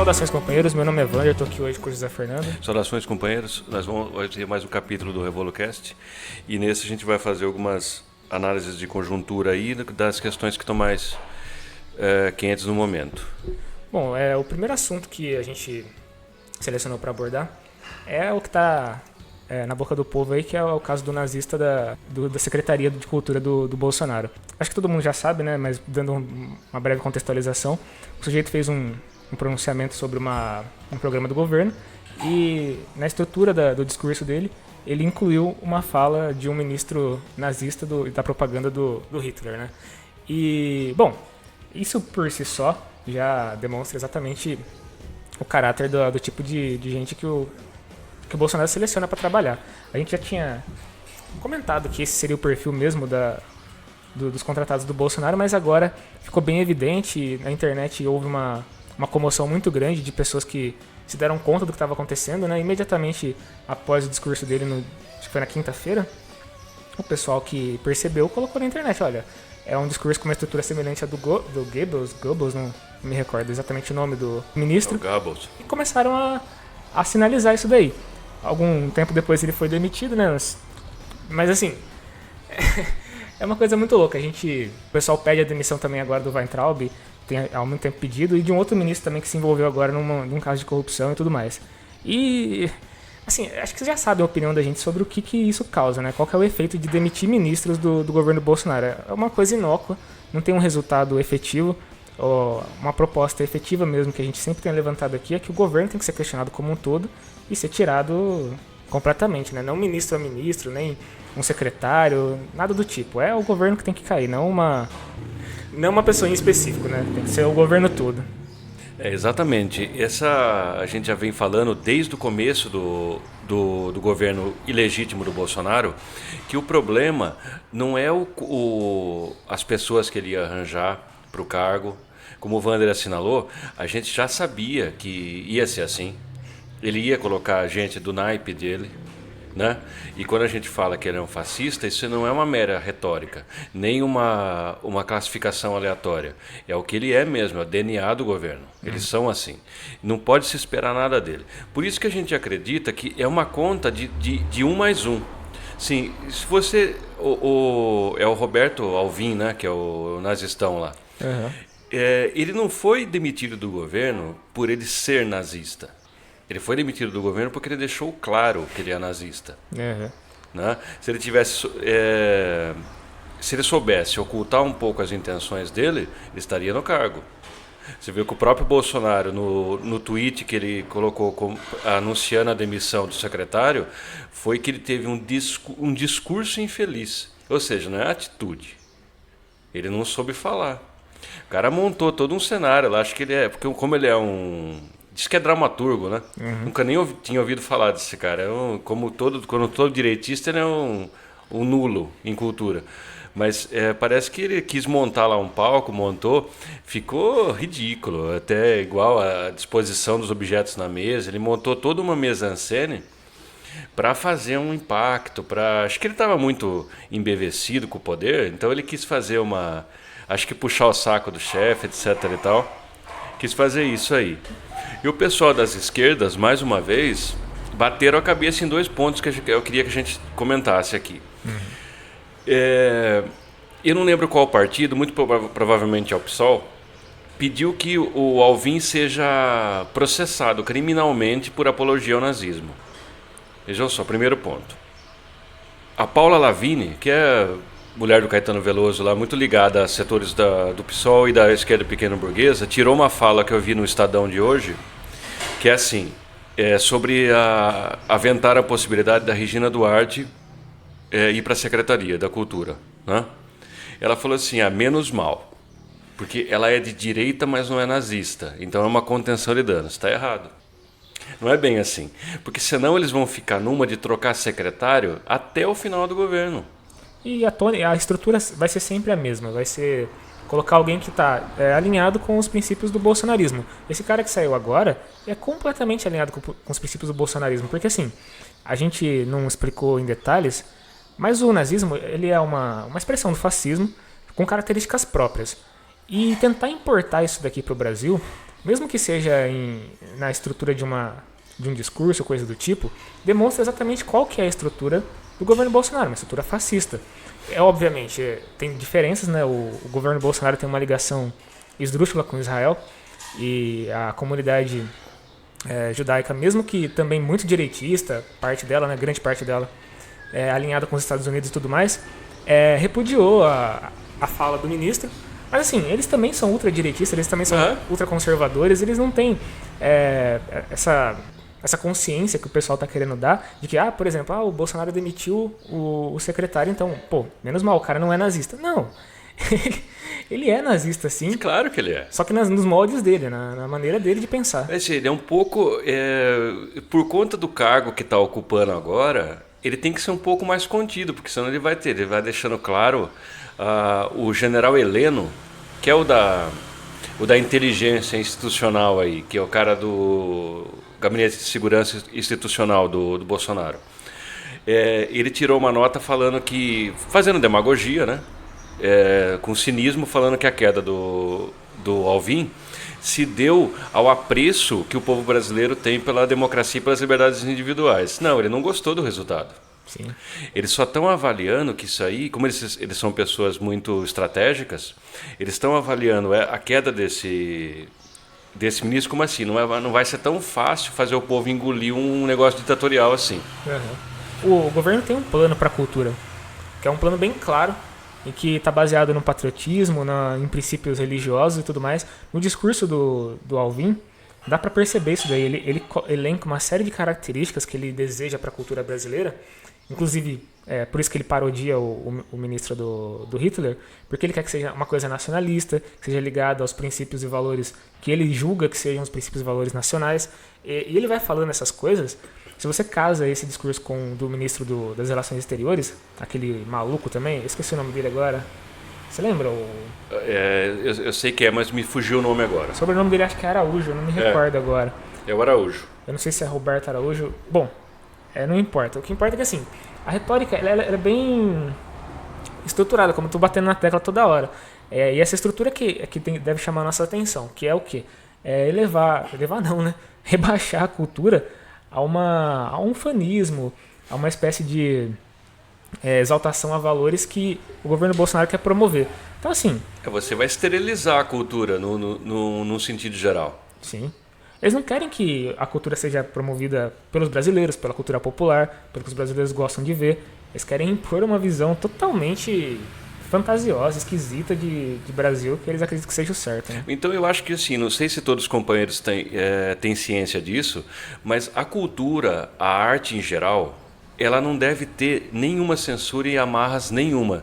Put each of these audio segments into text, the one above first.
Saudações, companheiros. Meu nome é Wander, estou aqui hoje com o José Fernando. Saudações, companheiros. Nós vamos ter mais um capítulo do RevoluCast e nesse a gente vai fazer algumas análises de conjuntura aí das questões que estão mais quentes no momento. Bom, o primeiro assunto que a gente selecionou para abordar é o que está na boca do povo aí, que é o caso do nazista da Secretaria de Cultura do Bolsonaro. Acho que todo mundo já sabe, né? Mas dando uma breve contextualização, o sujeito fez um pronunciamento sobre um programa do governo e na estrutura do discurso dele, ele incluiu uma fala de um ministro nazista da propaganda do Hitler, né? E, bom, isso por si só já demonstra exatamente o caráter do tipo de gente que o Bolsonaro seleciona para trabalhar. A gente já tinha comentado que esse seria o perfil mesmo dos contratados do Bolsonaro, mas agora ficou bem evidente. Na internet houve uma comoção muito grande de pessoas que se deram conta do que estava acontecendo, né? Imediatamente após o discurso dele, acho que foi na quinta-feira, o pessoal que percebeu colocou na internet, olha, é um discurso com uma estrutura semelhante à do Goebbels, não me recordo exatamente o nome do ministro, Goebbels. E começaram a sinalizar isso daí. Algum tempo depois ele foi demitido, né? Mas assim, é uma coisa muito louca. O pessoal pede a demissão também agora do Weintraub, tem há muito tempo pedido, e de um outro ministro também que se envolveu agora num caso de corrupção e tudo mais. E, assim, acho que vocês já sabem a opinião da gente sobre o que isso causa, né? Qual que é o efeito de demitir ministros do governo Bolsonaro. É uma coisa inócua, não tem um resultado efetivo, ou uma proposta efetiva mesmo que a gente sempre tem levantado aqui, é que o governo tem que ser questionado como um todo e ser tirado completamente, né? Não ministro a ministro, nem um secretário, nada do tipo. É o governo que tem que cair, não uma pessoa em específico, né? Tem que ser o governo todo. Exatamente. A gente já vem falando desde o começo do governo ilegítimo do Bolsonaro que o problema não é as pessoas que ele ia arranjar para o cargo. Como o Wander assinalou, a gente já sabia que ia ser assim. Ele ia colocar gente do naipe dele, né? E quando a gente fala que ele é um fascista, isso não é uma mera retórica, nem uma classificação aleatória. É o que ele é mesmo, é o DNA do governo. Eles são assim. Não pode se esperar nada dele. Por isso que a gente acredita que é uma conta de 1 mais 1. Sim, se você... é o Roberto Alvim, né? Que é o nazistão lá. Uhum. Ele não foi demitido do governo por ele ser nazista. Ele foi demitido do governo porque ele deixou claro que ele é nazista. Uhum. Né? Se ele soubesse ocultar um pouco as intenções dele, ele estaria no cargo. Você viu que o próprio Bolsonaro, no tweet que ele colocou anunciando a demissão do secretário, foi que ele teve um discurso infeliz. Ou seja, não é atitude. Ele não soube falar. O cara montou todo um cenário lá. Acho que ele porque como ele é diz que é dramaturgo, né? Uhum. Nunca nem tinha ouvido falar desse cara. Como todo direitista, ele é um nulo em cultura. Mas parece que ele quis montar lá um palco, montou, ficou ridículo, até igual a disposição dos objetos na mesa. Ele montou toda uma mise-en-scène para fazer um impacto. Acho que ele estava muito embevecido com o poder, então ele quis fazer acho que puxar o saco do chefe, etc. e tal. Quis fazer isso aí. E o pessoal das esquerdas, mais uma vez, bateram a cabeça em 2 pontos que eu queria que a gente comentasse aqui. Uhum. Eu não lembro qual partido, muito provavelmente é o PSOL, pediu que o Alvim seja processado criminalmente por apologia ao nazismo. Vejam só, primeiro ponto. A Paula Lavigne, que é mulher do Caetano Veloso lá, muito ligada a setores do PSOL e da esquerda pequeno-burguesa, tirou uma fala que eu vi no Estadão de hoje, que é assim, sobre aventar a possibilidade da Regina Duarte ir para a Secretaria da Cultura. Né? Ela falou assim, menos mal, porque ela é de direita, mas não é nazista, então é uma contenção de danos. Está errado. Não é bem assim, porque senão eles vão ficar numa de trocar secretário até o final do governo. E a estrutura vai ser sempre a mesma, vai ser colocar alguém que está alinhado com os princípios do bolsonarismo. Esse cara que saiu agora é completamente alinhado com os princípios do bolsonarismo, porque assim, a gente não explicou em detalhes, mas o nazismo ele é uma expressão do fascismo com características próprias. E tentar importar isso daqui para o Brasil mesmo que seja na estrutura de um discurso, coisa do tipo, demonstra exatamente qual que é a estrutura do governo Bolsonaro, uma estrutura fascista. Obviamente, tem diferenças, né? O governo Bolsonaro tem uma ligação esdrúxula com Israel e a comunidade judaica, mesmo que também muito direitista, parte dela, né, grande parte dela, alinhada com os Estados Unidos e tudo mais, repudiou a fala do ministro. Mas assim, eles também são ultradireitistas, eles também são ultraconservadores, eles não têm essa consciência que o pessoal está querendo dar de que, por exemplo, o Bolsonaro demitiu o secretário, então, menos mal, o cara não é nazista. Não, ele é nazista, sim. Claro que ele é. Só que nos moldes dele, na maneira dele de pensar. Ele é um pouco, por conta do cargo que está ocupando agora, ele tem que ser um pouco mais contido, porque senão ele vai deixando claro o general Heleno, que é o da inteligência institucional aí, que é o cara do Gabinete de Segurança Institucional do Bolsonaro. Ele tirou uma nota falando fazendo demagogia, né? Com cinismo, falando que a queda do Alvim se deu ao apreço que o povo brasileiro tem pela democracia e pelas liberdades individuais. Não, ele não gostou do resultado. Sim. Eles só estão avaliando que isso aí, como eles são pessoas muito estratégicas, eles estão avaliando a queda desse ministro como assim. Não vai ser tão fácil fazer o povo engolir um negócio ditatorial assim. O governo tem um plano para a cultura, que é um plano bem claro, e que está baseado no patriotismo, em princípios religiosos e tudo mais. No discurso do Alvim, dá para perceber isso daí. Ele elenca uma série de características que ele deseja para a cultura brasileira. Inclusive, por isso que ele parodia o ministro do Hitler, porque ele quer que seja uma coisa nacionalista, que seja ligada aos princípios e valores que ele julga que sejam os princípios e valores nacionais. E ele vai falando essas coisas. Se você casa esse discurso com o do ministro das Relações Exteriores, aquele maluco também, eu esqueci o nome dele agora. Você lembra? Eu sei que mas me fugiu o nome agora. O sobrenome dele acho que é Araújo, eu não me recordo agora. É o Araújo. Eu não sei se é Roberto Araújo. Bom, não importa. O que importa é que assim, a retórica ela é bem estruturada, como eu tô batendo na tecla toda hora. E essa estrutura que deve chamar a nossa atenção, que é o quê? Rebaixar a cultura a um fanismo, a uma espécie de exaltação a valores que o governo Bolsonaro quer promover. Então, assim... Você vai esterilizar a cultura no sentido geral. Sim. Eles não querem que a cultura seja promovida pelos brasileiros, pela cultura popular, pelo que os brasileiros gostam de ver. Eles querem impor uma visão totalmente fantasiosa, esquisita de Brasil, que eles acreditam que seja o certo. Né? Então eu acho que assim, não sei se todos os companheiros têm ciência disso, mas a cultura, a arte em geral, ela não deve ter nenhuma censura e amarras nenhuma.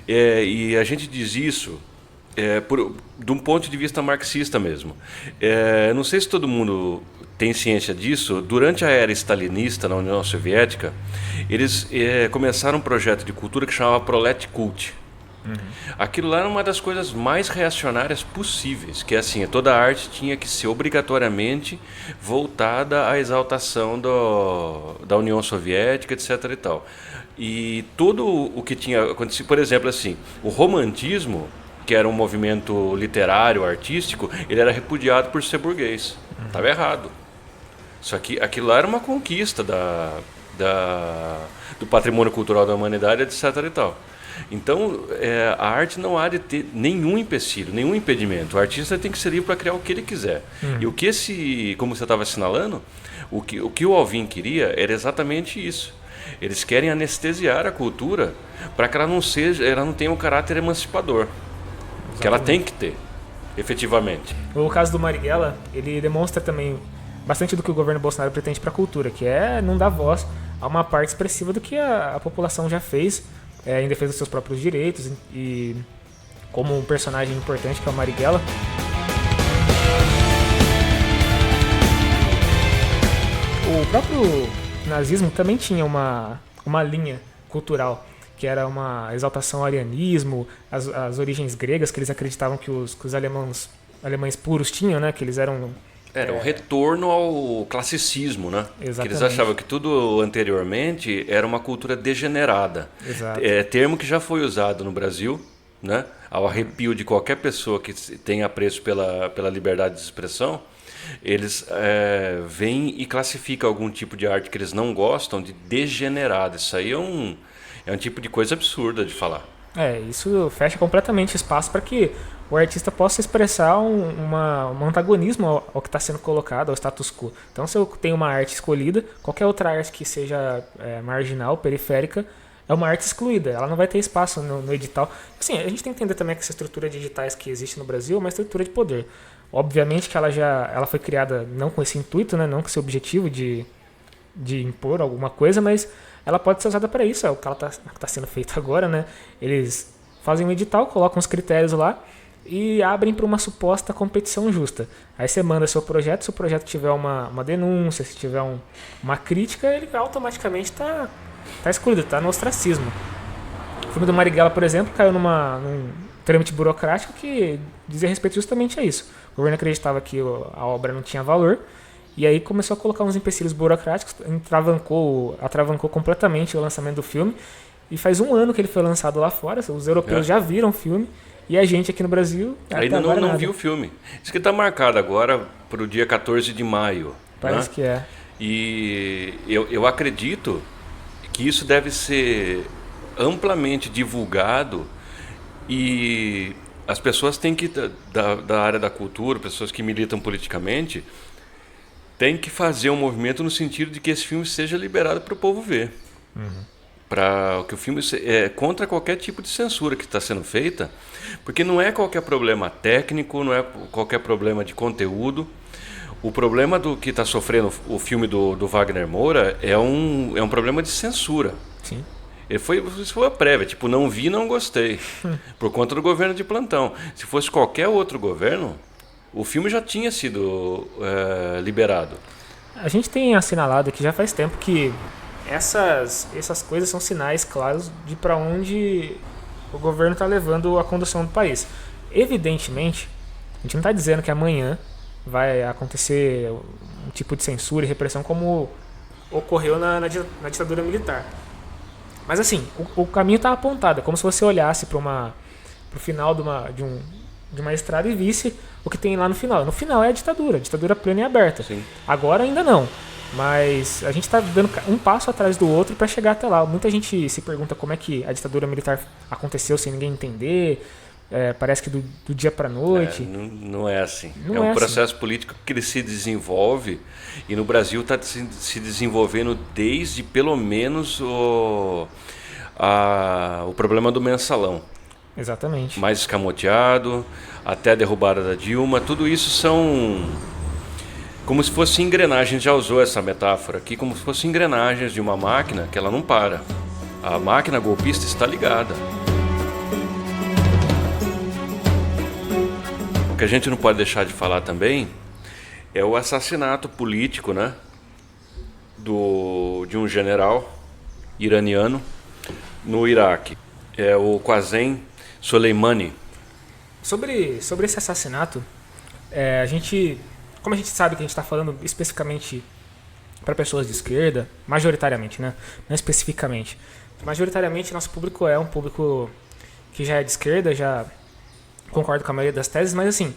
E a gente diz isso de um ponto de vista marxista mesmo. Não sei se todo mundo tem ciência disso. Durante a era stalinista na União Soviética, eles começaram um projeto de cultura que chamava Proletkult. Aquilo lá era uma das coisas mais reacionárias possíveis, que assim, toda a arte tinha que ser obrigatoriamente voltada à exaltação da União Soviética, etc. e tal. E tudo o que tinha acontecido, por exemplo, assim, o romantismo, que era um movimento literário, artístico, ele era repudiado por ser burguês. Estava errado. Só que aquilo lá era uma conquista do patrimônio cultural da humanidade, etc. e tal. Então, a arte não há de ter nenhum empecilho, nenhum impedimento. O artista tem que ser livre para criar o que ele quiser. E o que como você estava assinalando, o que o Alvim queria era exatamente isso. Eles querem anestesiar a cultura para que ela não tenha um caráter emancipador. Exatamente. Que ela tem que ter, efetivamente. O caso do Marighella, ele demonstra também bastante do que o governo Bolsonaro pretende para a cultura, que é não dar voz a uma parte expressiva do que a população já fez em defesa dos seus próprios direitos e como um personagem importante que é o Marighella. O próprio nazismo também tinha uma linha cultural, que era uma exaltação ao arianismo, as origens gregas que eles acreditavam que os alemães puros tinham, né? Que eles eram... Era um retorno ao classicismo, né? Exatamente. Que eles achavam que tudo anteriormente era uma cultura degenerada. Exato. Termo que já foi usado no Brasil, né, ao arrepio de qualquer pessoa que tenha apreço pela liberdade de expressão, eles vêm e classificam algum tipo de arte que eles não gostam de degenerado. Isso aí é um tipo de coisa absurda de falar. Isso fecha completamente espaço para que o artista possa expressar um antagonismo ao que está sendo colocado, ao status quo. Então, se eu tenho uma arte escolhida, qualquer outra arte que seja marginal, periférica, é uma arte excluída. Ela não vai ter espaço no edital. Assim, a gente tem que entender também que essa estrutura de editais que existe no Brasil é uma estrutura de poder. Obviamente que ela foi criada não com esse intuito, né, não com esse objetivo de impor alguma coisa, mas ela pode ser usada para isso. É o que está sendo feito agora, né? Eles fazem um edital, colocam os critérios lá e abrem para uma suposta competição justa. Aí você manda seu projeto, se o projeto tiver uma denúncia, se tiver uma crítica, ele automaticamente está excluído, está no ostracismo. O filme do Marighella, por exemplo, caiu num trâmite burocrático que dizia respeito justamente a isso. O governo acreditava que a obra não tinha valor, e aí começou a colocar uns empecilhos burocráticos, atravancou completamente o lançamento do filme, e faz 1 ano que ele foi lançado lá fora, os europeus já viram o filme, e a gente aqui no Brasil ainda não viu o filme. Diz que está marcado agora para o dia 14 de maio. Parece que é. E eu acredito que isso deve ser amplamente divulgado, e as pessoas têm que, da área da cultura, pessoas que militam politicamente, têm que fazer um movimento no sentido de que esse filme seja liberado para o povo ver. Para que o filme é contra qualquer tipo de censura que está sendo feita, porque não é qualquer problema técnico, não é qualquer problema de conteúdo. O problema do que está sofrendo o filme do Wagner Moura é um problema de censura. Sim. Isso foi a prévia, tipo, não vi, não gostei, por conta do governo de plantão. Se fosse qualquer outro governo, o filme já tinha sido liberado. A gente tem assinalado aqui já faz tempo que essas coisas são sinais claros de para onde o governo está levando a condução do país. Evidentemente, a gente não está dizendo que amanhã vai acontecer um tipo de censura e repressão como ocorreu na ditadura militar. Mas assim, o caminho está apontado. É como se você olhasse para o final de uma estrada e visse o que tem lá no final. No final é a ditadura plena e aberta. Sim. Agora ainda não. Mas a gente está dando um passo atrás do outro para chegar até lá. Muita gente se pergunta como é que a ditadura militar aconteceu sem ninguém entender. Parece que do dia para noite. Não é assim. Não é um processo assim. político que ele se desenvolve, e no Brasil está se desenvolvendo desde pelo menos o problema do mensalão. Exatamente. Mais escamoteado, até a derrubada da Dilma. Tudo isso são como se fossem engrenagens. Já usou essa metáfora aqui, como se fossem engrenagens de uma máquina que ela não para. A máquina golpista está ligada. O que a gente não pode deixar de falar também é o assassinato político, né, de um general iraniano no Iraque. É o Qasem Soleimani. Sobre esse assassinato, como a gente sabe que a gente está falando especificamente para pessoas de esquerda, majoritariamente, né? Não especificamente. Majoritariamente, nosso público é um público que já é de esquerda, já concordo com a maioria das teses, mas assim,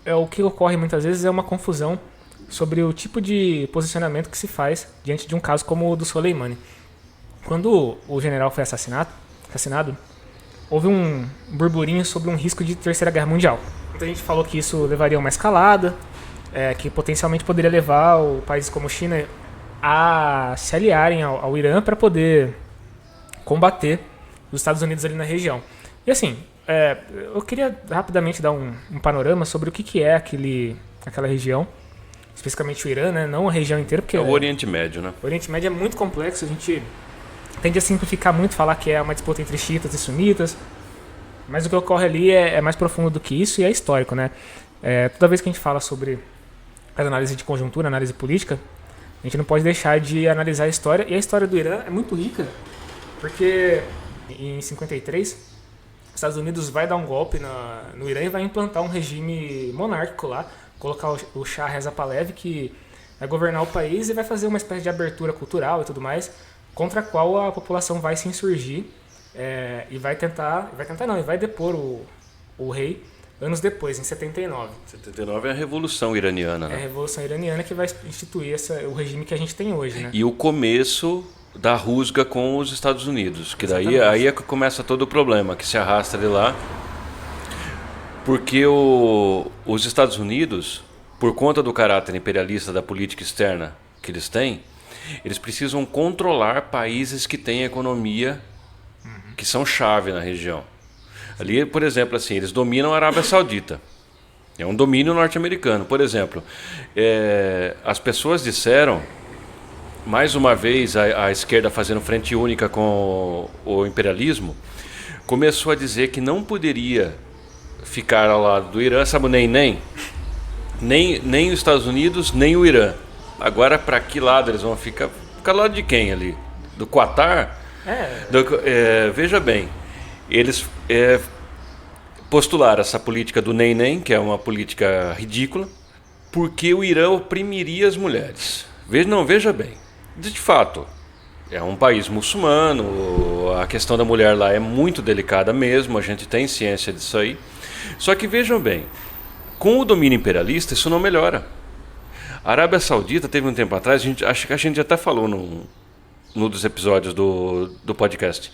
o que ocorre muitas vezes é uma confusão sobre o tipo de posicionamento que se faz diante de um caso como o do Soleimani. Quando o general foi assassinado, houve um burburinho sobre um risco de Terceira Guerra Mundial. Muita gente falou que isso levaria a uma escalada, que potencialmente poderia levar países como China a se aliarem ao Irã para poder combater os Estados Unidos ali na região. E assim, eu queria rapidamente dar um panorama sobre o que é aquela região, especificamente o Irã, né? Não a região inteira, porque... É o Oriente Médio, né? O Oriente Médio é muito complexo, a gente tende a simplificar muito, falar que é uma disputa entre xiitas e sunitas, mas o que ocorre ali é mais profundo do que isso e é histórico, né? Toda vez que a gente fala sobre as análises de conjuntura, análise política, a gente não pode deixar de analisar a história, e a história do Irã é muito rica, porque em 53, os Estados Unidos vai dar um golpe no Irã e vai implantar um regime monárquico lá, colocar o Shah Reza Pahlavi, que vai governar o país e vai fazer uma espécie de abertura cultural e tudo mais, contra a qual a população vai se insurgir E vai tentar não, e vai depor o rei anos depois, em 79. 79 é a Revolução Iraniana, É a né? Revolução Iraniana que vai instituir o regime que a gente tem hoje, né? E o começo da rusga com os Estados Unidos, que daí Exatamente. aí é que começa todo o problema, que se arrasta de lá, porque os Estados Unidos, por conta do caráter imperialista da política externa que eles têm, eles precisam controlar países que têm economia, que são chave na região. Ali, por exemplo, assim, eles dominam a Arábia Saudita. É um domínio norte-americano. Por exemplo, as pessoas disseram, mais uma vez a esquerda fazendo frente única com o imperialismo, começou a dizer que não poderia ficar ao lado do Irã, sabe, nem os Estados Unidos, nem o Irã. Agora, para que lado eles vão ficar? Ficar ao lado de quem ali? Do Qatar? Veja bem, eles postularam essa política do nem, que é uma política ridícula, porque o Irã oprimiria as mulheres. Veja bem, de fato, é um país muçulmano, a questão da mulher lá é muito delicada mesmo, a gente tem ciência disso aí. Só que vejam bem, com o domínio imperialista isso não melhora. A Arábia Saudita teve um tempo atrás, acho que a gente até falou num dos episódios do podcast,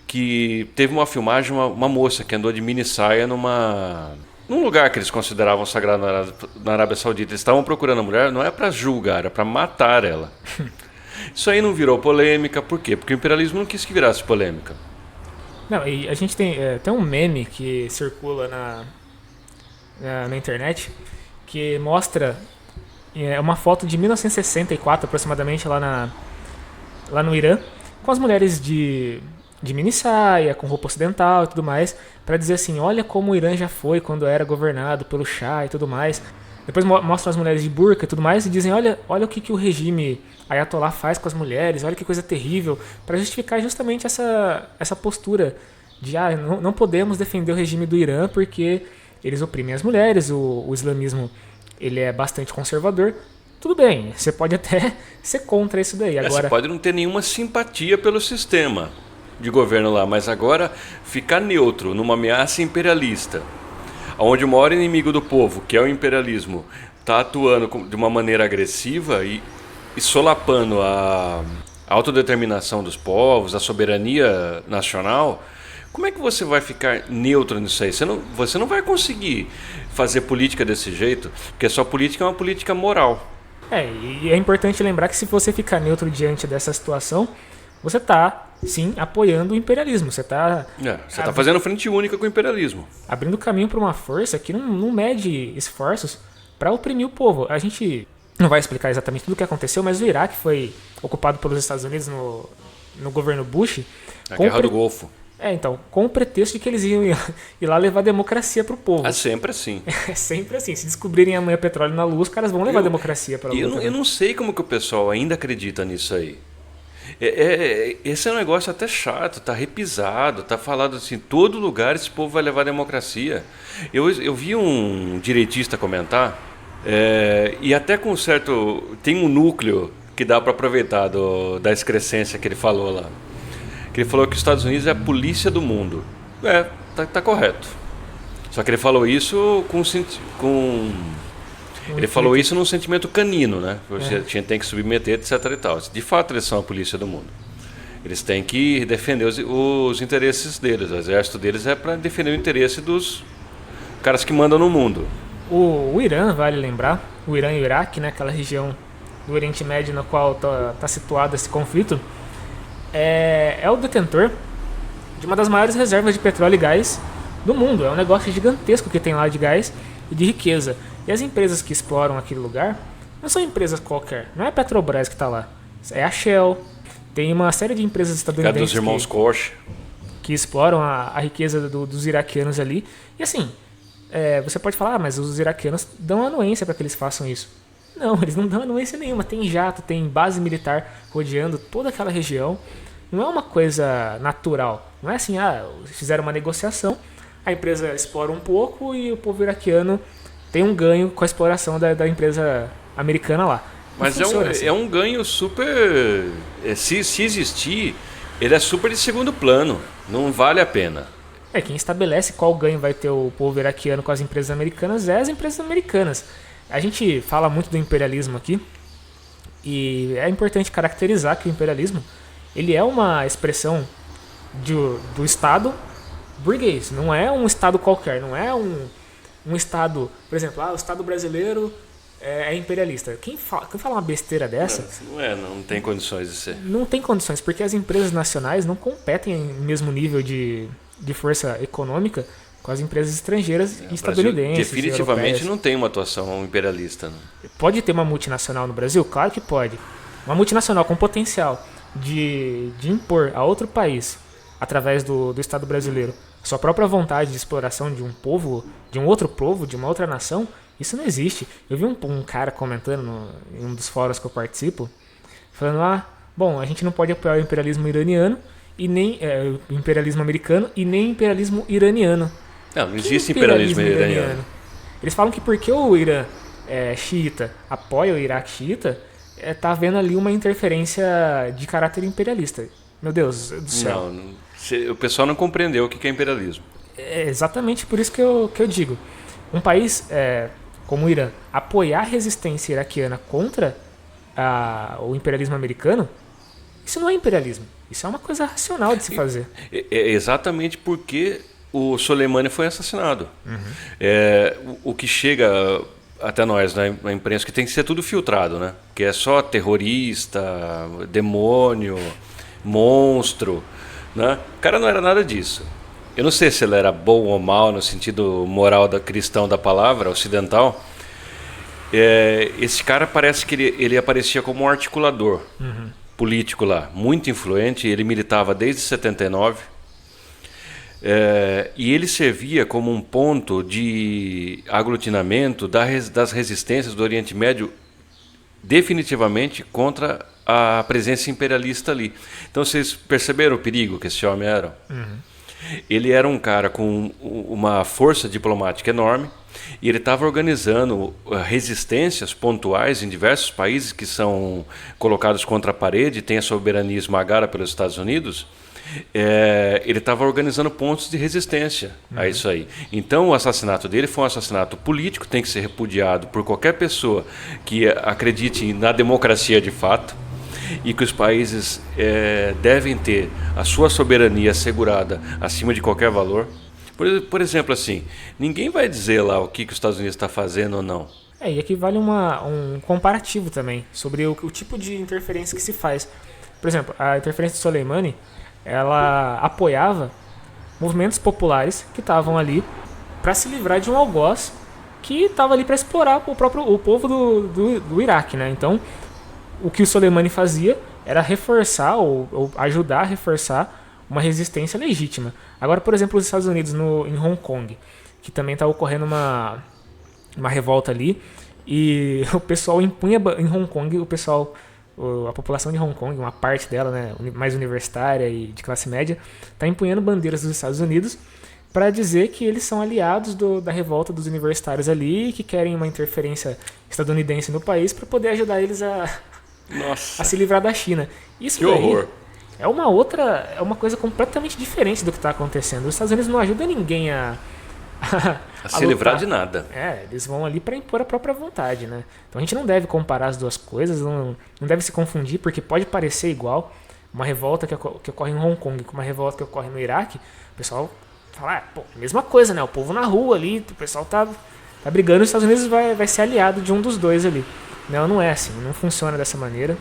que teve uma filmagem, uma moça que andou de mini saia num lugar que eles consideravam sagrado na Arábia Saudita. Eles estavam procurando a mulher, não é para julgar, é para matar ela. Isso aí não virou polêmica, por quê? Porque o imperialismo não quis que virasse polêmica. Não, e a gente tem um meme que circula na internet que mostra uma foto de 1964 aproximadamente lá no Irã, com as mulheres de mini saia, com roupa ocidental e tudo mais, para dizer assim, olha como o Irã já foi quando era governado pelo Shah e tudo mais. Depois mostram as mulheres de burca e tudo mais e dizem, olha o que o regime Ayatollah faz com as mulheres, olha que coisa terrível, para justificar justamente essa postura de não podemos defender o regime do Irã porque eles oprimem as mulheres, o islamismo ele é bastante conservador. Tudo bem, você pode até ser contra isso daí. Agora, você pode não ter nenhuma simpatia pelo sistema de governo lá, mas agora ficar neutro numa ameaça imperialista, onde o maior inimigo do povo, que é o imperialismo, está atuando de uma maneira agressiva e solapando a autodeterminação dos povos, a soberania nacional, como é que você vai ficar neutro nisso aí? Você não vai conseguir fazer política desse jeito, porque a sua política é uma política moral. E é importante lembrar que se você ficar neutro diante dessa situação, você está, sim, apoiando o imperialismo. Você está fazendo frente única com o imperialismo. Abrindo caminho para uma força que não mede esforços para oprimir o povo. A gente não vai explicar exatamente tudo o que aconteceu, mas o Iraque foi ocupado pelos Estados Unidos no governo Bush. A Guerra do Golfo. Então, com o pretexto de que eles iam ir lá levar democracia pro povo. É sempre assim. É sempre assim. Se descobrirem amanhã petróleo na Lua, os caras vão levar democracia pra Lua. Eu não sei como que o pessoal ainda acredita nisso aí. Esse é um negócio até chato, tá repisado, tá falado assim, em todo lugar esse povo vai levar democracia. Eu vi um direitista comentar, e até com certo... Tem um núcleo que dá para aproveitar da excrescência que ele falou lá. Que ele falou que os Estados Unidos é a polícia do mundo. Tá correto. Só que ele falou isso ele falou isso num sentimento canino, né? Você tem que submeter, etc e tal. De fato, eles são a polícia do mundo. Eles têm que defender os interesses deles. O exército deles é para defender o interesse dos caras que mandam no mundo. O Irã, vale lembrar, o Irã e o Iraque, né? Aquela região do Oriente Médio na qual tá situado esse conflito, é o detentor de uma das maiores reservas de petróleo e gás do mundo. É um negócio gigantesco que tem lá de gás e de riqueza. E as empresas que exploram aquele lugar não são empresas qualquer. Não é a Petrobras que está lá. É a Shell. Tem uma série de empresas estadunidenses dos irmãos Koch que exploram a riqueza dos iraquianos ali. E assim, você pode falar, mas os iraquianos dão anuência para que eles façam isso. Não, eles não dão anuência nenhuma. Tem jato, tem base militar rodeando toda aquela região. Não é uma coisa natural. Não é assim, fizeram uma negociação, a empresa explora um pouco e o povo iraquiano tem um ganho com a exploração da empresa americana lá. Mas é um ganho super... Se existir, Ele é super de segundo plano, não vale a pena. Quem estabelece qual ganho vai ter o povo iraquiano com as empresas americanas é as empresas americanas. A gente fala muito do imperialismo aqui, e é importante caracterizar que o imperialismo ele é uma expressão do Estado burguês, não é um Estado qualquer, não é um Estado, por exemplo, o Estado brasileiro é imperialista. Quem fala uma besteira dessa... Não tem condições de ser. Não tem condições, porque as empresas nacionais não competem no mesmo nível de força econômica com as empresas estrangeiras e estadunidenses. Definitivamente europeias. não tem uma atuação imperialista. Né? Pode ter uma multinacional no Brasil? Claro que pode. Uma multinacional com potencial de impor a outro país, através do Estado brasileiro, sua própria vontade de exploração de um povo, de um outro povo, de uma outra nação, isso não existe. Eu vi um cara comentando em um dos fóruns que eu participo, falando, bom, a gente não pode apoiar o imperialismo iraniano, e nem o imperialismo americano, e nem o imperialismo iraniano. Não existe imperialismo iraniano. Eles falam que porque o Irã xiita apoia o Iraque xiita, tá havendo ali uma interferência de caráter imperialista. Meu Deus do céu. O pessoal não compreendeu o que é imperialismo. É exatamente por isso que eu digo. Um país como o Irã apoiar a resistência iraquiana contra o imperialismo americano, isso não é imperialismo. Isso é uma coisa racional de se fazer. É exatamente porque o Soleimani foi assassinado. O que chega até nós na imprensa, que tem que ser tudo filtrado, né? Que é só terrorista, demônio, monstro, né? O cara não era nada disso. Eu não sei se ele era bom ou mal no sentido moral cristão da palavra, ocidental. Esse cara parece que ele aparecia como um articulador político lá, muito influente. Ele militava desde 79. E ele servia como um ponto de aglutinamento das resistências do Oriente Médio definitivamente contra a presença imperialista ali. Então vocês perceberam o perigo que esse homem era? Ele era um cara com uma força diplomática enorme e ele estava organizando resistências pontuais em diversos países que são colocados contra a parede, tem a soberania esmagada pelos Estados Unidos. Ele estava organizando pontos de resistência a isso aí. Então o assassinato dele foi um assassinato político, tem que ser repudiado por qualquer pessoa que acredite na democracia de fato e que os países devem ter a sua soberania assegurada acima de qualquer valor. Por exemplo, assim, ninguém vai dizer lá o que os Estados Unidos está fazendo ou não. E aqui vale um comparativo também sobre o tipo de interferência que se faz. Por exemplo, a interferência de Soleimani, ela apoiava movimentos populares que estavam ali para se livrar de um algoz que estava ali para explorar o povo do Iraque, né? Então, o que o Soleimani fazia era reforçar ou ajudar a reforçar uma resistência legítima. Agora, por exemplo, os Estados Unidos em Hong Kong, que também está ocorrendo uma revolta ali, e o pessoal impunha em Hong Kong, a população de Hong Kong, uma parte dela, né, mais universitária e de classe média, está empunhando bandeiras dos Estados Unidos para dizer que eles são aliados da revolta dos universitários ali, que querem uma interferência estadunidense no país para poder ajudar eles a se livrar da China. Isso que horror! É uma coisa completamente diferente do que está acontecendo. Os Estados Unidos não ajudam ninguém a se livrar de nada. Eles vão ali para impor a própria vontade, né? Então a gente não deve comparar as duas coisas, não deve se confundir, porque pode parecer igual uma revolta que ocorre em Hong Kong com uma revolta que ocorre no Iraque. O pessoal fala, mesma coisa, né? O povo na rua ali, o pessoal tá brigando, os Estados Unidos vai ser aliado de um dos dois ali. Não é assim, não funciona dessa maneira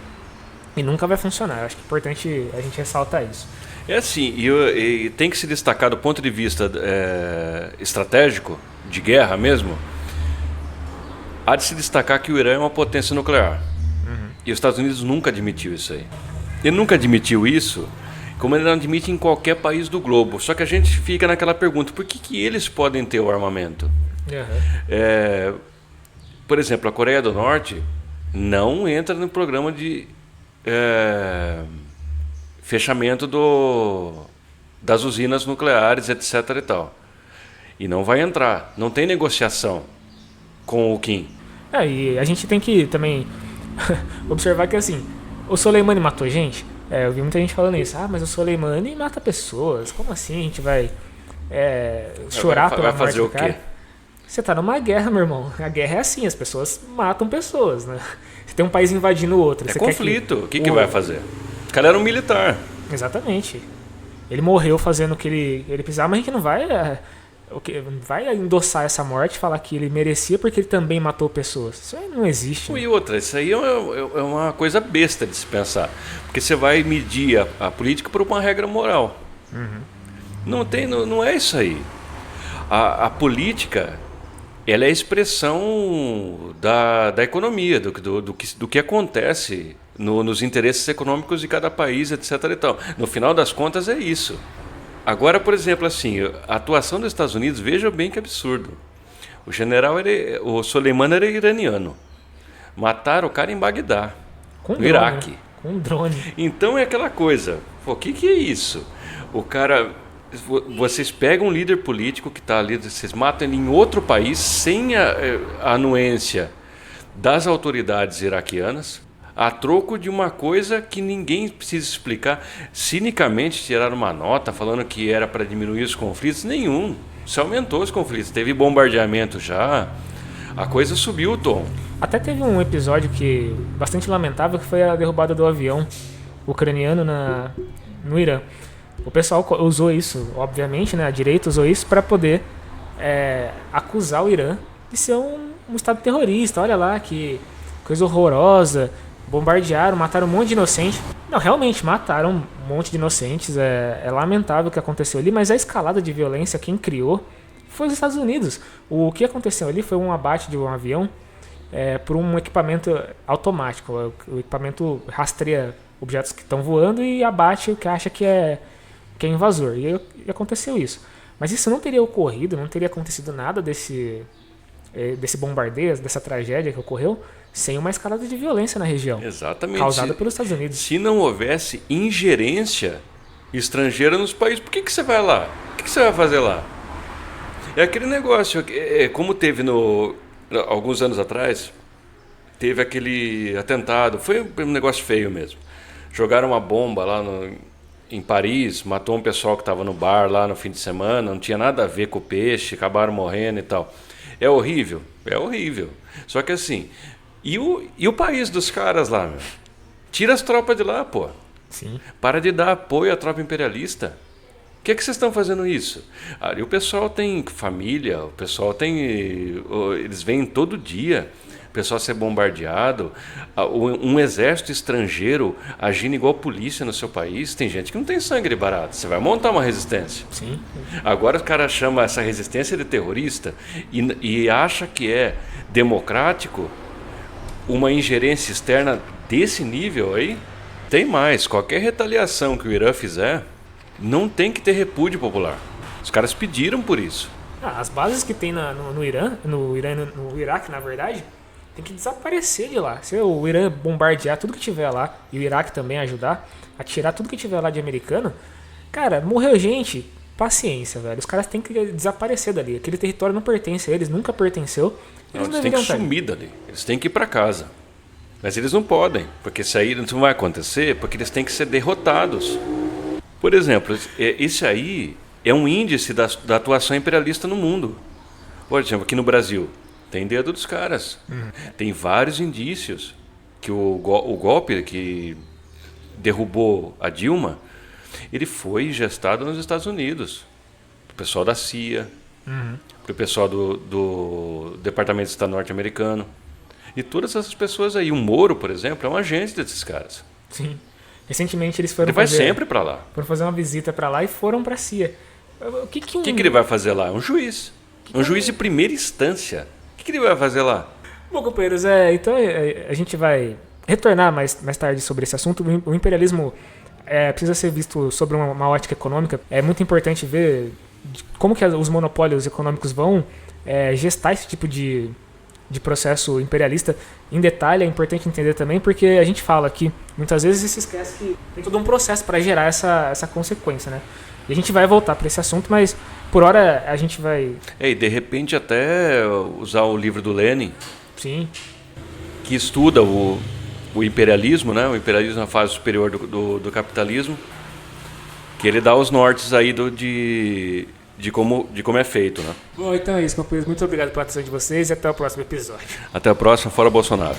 e nunca vai funcionar. Eu acho que é importante a gente ressaltar isso. É assim, e tem que se destacar do ponto de vista estratégico, de guerra mesmo, há de se destacar que o Irã é uma potência nuclear. E os Estados Unidos nunca admitiu isso aí. Ele nunca admitiu isso, como ele não admite em qualquer país do globo. Só que a gente fica naquela pergunta, por que eles podem ter o armamento? Por exemplo, a Coreia do Norte não entra no programa de fechamento das usinas nucleares, etc. e tal. E não vai entrar. Não tem negociação com o Kim. E a gente tem que também observar que assim, o Soleimani matou gente? Eu vi muita gente falando isso. Ah, mas o Soleimani mata pessoas. Como assim a gente vai chorar pela morte do cara? Você tá numa guerra, meu irmão. A guerra é assim, as pessoas matam pessoas, né? Você tem um país invadindo o outro. É você conflito. O que vai fazer? O cara era um militar. Exatamente. Ele morreu fazendo o que ele precisava, mas a gente não vai endossar essa morte e falar que ele merecia porque ele também matou pessoas. Isso aí não existe. E outra, isso aí é uma coisa besta de se pensar. Porque você vai medir a política por uma regra moral. Não é isso aí. A política, ela é a expressão da economia, do que acontece nos interesses econômicos de cada país, etc. E tal. No final das contas é isso. Agora, por exemplo, assim, a atuação dos Estados Unidos, veja bem que absurdo. O Soleimani era iraniano. Mataram o cara em Bagdá, no Iraque. Com um drone. Então é aquela coisa, o que é isso? O cara, vocês pegam um líder político que está ali, vocês matam ele em outro país sem a anuência das autoridades iraquianas, a troco de uma coisa que ninguém precisa explicar. Cinicamente tiraram uma nota falando que era para diminuir os conflitos. Nenhum. Isso aumentou os conflitos. Teve bombardeamento já. A coisa subiu o tom. Até teve um episódio que bastante lamentável, que foi a derrubada do avião ucraniano no Irã. O pessoal usou isso, obviamente, né? A direita usou isso para poder acusar o Irã de ser um estado terrorista. Olha lá que coisa horrorosa. Bombardearam, mataram um monte de inocentes. Não, realmente, mataram um monte de inocentes. É lamentável o que aconteceu ali, mas a escalada de violência, quem criou foi os Estados Unidos. O que aconteceu ali foi um abate de um avião por um equipamento automático. O equipamento rastreia objetos que estão voando e abate o que acha que é invasor. E aconteceu isso. Mas isso não teria ocorrido, não teria acontecido nada desse bombardeio, dessa tragédia que ocorreu, sem uma escalada de violência na região. Exatamente. Causada pelos Estados Unidos. Se não houvesse ingerência estrangeira nos países, por que você vai lá? O que você vai fazer lá? É aquele negócio, como teve alguns anos atrás, teve aquele atentado, foi um negócio feio mesmo. Jogaram uma bomba lá em Paris, matou um pessoal que estava no bar lá no fim de semana, não tinha nada a ver com o peixe, acabaram morrendo e tal. É horrível? É horrível. Só que assim, e o país dos caras lá, meu? Tira as tropas de lá, pô. Sim. Para de dar apoio à tropa imperialista. O que é que vocês estão fazendo isso? Ali o pessoal tem família, o pessoal tem... Eles vêm todo dia, o pessoal ser bombardeado, um exército estrangeiro agindo igual polícia no seu país. Tem gente que não tem sangue barato. Você vai montar uma resistência. Sim. Agora o cara chama essa resistência de terrorista e acha que é democrático uma ingerência externa desse nível aí. Tem mais. Qualquer retaliação que o Irã fizer, não tem que ter repúdio popular. Os caras pediram por isso. As bases que tem no Iraque, na verdade, tem que desaparecer de lá. Se o Irã bombardear tudo que tiver lá, e o Iraque também ajudar a tirar tudo que tiver lá de americano, cara, morreu gente, paciência, velho. Os caras têm que desaparecer dali. Aquele território não pertence a eles, nunca pertenceu. Eles têm que sumir dali. Eles têm que ir para casa. Mas eles não podem, porque isso aí não vai acontecer, porque eles têm que ser derrotados. Por exemplo, esse aí é um índice da atuação imperialista no mundo. Por exemplo, aqui no Brasil, tem dedo dos caras. Tem vários indícios que o golpe que derrubou a Dilma, ele foi gestado nos Estados Unidos. O pessoal da CIA, o pessoal do Departamento de Estado norte-americano. E todas essas pessoas aí. O Moro, por exemplo, é um agente desses caras. Sim. Recentemente eles foram Ele vai sempre para lá. Foram fazer uma visita para lá e foram para a CIA. O que ele vai fazer lá? Um juiz. Um juiz de primeira instância. O que ele vai fazer lá? Bom, companheiros, então a gente vai retornar mais tarde sobre esse assunto. O imperialismo precisa ser visto sobre uma ótica econômica. É muito importante ver como que os monopólios econômicos vão gestar esse tipo de processo imperialista em detalhe. É importante entender também, porque a gente fala que muitas vezes se esquece que tem todo um processo para gerar essa consequência, né? E a gente vai voltar para esse assunto, mas por hora a gente vai... E de repente até usar o livro do Lenin, sim, que estuda o imperialismo, né? O imperialismo na fase superior do capitalismo, que ele dá os nortes aí de como é feito, né? Bom, então é isso, companheiros. Muito obrigado pela atenção de vocês e até o próximo episódio. Até a próxima, fora Bolsonaro.